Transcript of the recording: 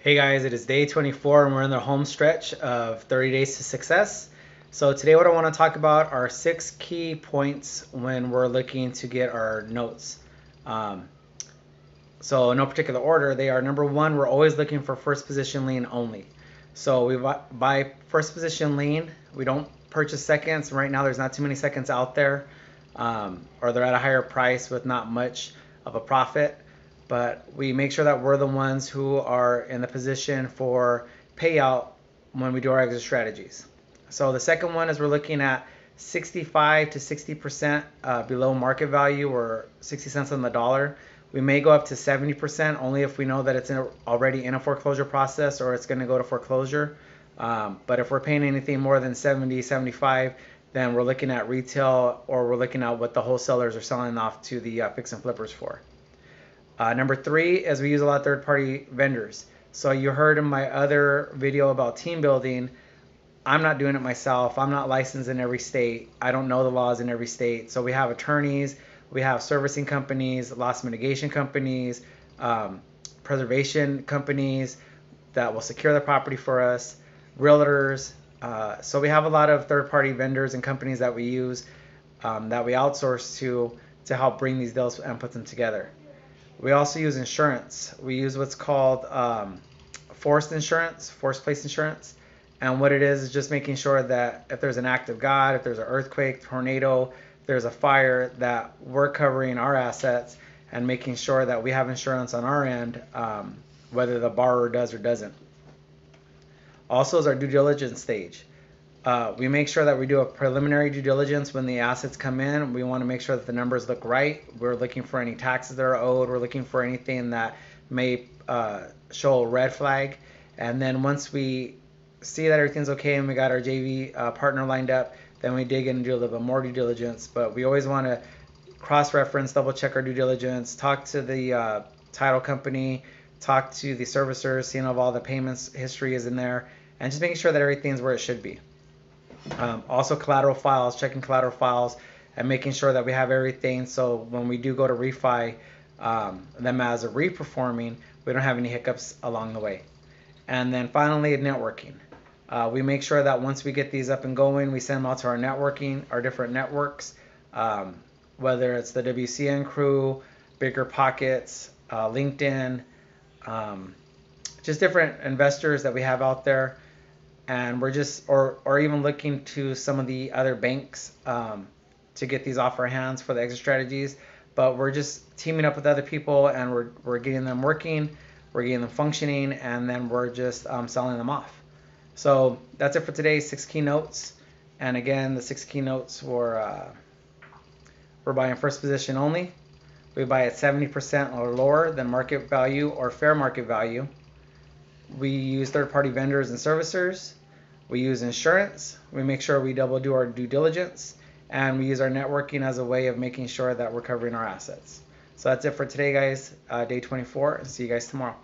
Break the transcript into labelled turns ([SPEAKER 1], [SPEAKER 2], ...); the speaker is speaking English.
[SPEAKER 1] Hey guys, it is day 24 and we're in the home stretch of 30 days to success. So today what I want to talk about are 6 key points when we're looking to get our notes. Um, so in no particular order, they are: number one, we're always looking for first position lien only. So we buy first position lien. We don't purchase seconds. Right now there's not too many seconds out there, or they're at a higher price with not much of a profit. But we make sure that we're the ones who are in the position for payout when we do our exit strategies. So the second one is we're looking at 65 to 60% below market value, or 60 cents on the dollar. We may go up to 70% only if we know that it's already in a foreclosure process or it's going to go to foreclosure. But if we're paying anything more than 70, 75, then we're looking at retail, or we're looking at what the wholesalers are selling off to the fix and flippers for. Number three is we use a lot of third-party vendors. So you heard in my other video about team building, I'm not doing it myself. I'm not licensed in every state. I don't know the laws in every state. So we have attorneys, we have servicing companies, loss mitigation companies, preservation companies that will secure the property for us, realtors. So we have a lot of third-party vendors and companies that we use, that we outsource to help bring these deals and put them together. We also use insurance. We use what's called forced insurance, forced place insurance. And what it is just making sure that if there's an act of God, if there's an earthquake, tornado, if there's a fire, that we're covering our assets and making sure that we have insurance on our end, whether the borrower does or doesn't. Also is our due diligence stage. We make sure that we do a preliminary due diligence when the assets come in. We want to make sure that the numbers look right. We're looking for any taxes that are owed. We're looking for anything that may show a red flag. And then once we see that everything's okay and we got our JV partner lined up, then we dig in and do a little bit more due diligence. But we always want to cross-reference, double-check our due diligence, talk to the title company, talk to the servicers, seeing if all the payments history is in there, and just making sure that everything's where it should be. Also collateral files, checking collateral files, and making sure that we have everything so when we do go to refi them as a reperforming, we don't have any hiccups along the way. And then finally, networking. We make sure that once we get these up and going, we send them out to our networking, our different networks, whether it's the WCN crew, Bigger Pockets, LinkedIn, just different investors that we have out there. And we're just, or even looking to some of the other banks to get these off our hands for the exit strategies. But we're just teaming up with other people, and we're getting them working, we're getting them functioning, and then we're just selling them off. So that's it for today. 6 keynotes. And again, the 6 keynotes were we're buying first position only. We buy at 70% or lower than market value or fair market value. We use third-party vendors and servicers. We use insurance. We make sure we double do our due diligence. And we use our networking as a way of making sure that we're covering our assets. So that's it for today, guys. Day 24. And see you guys tomorrow.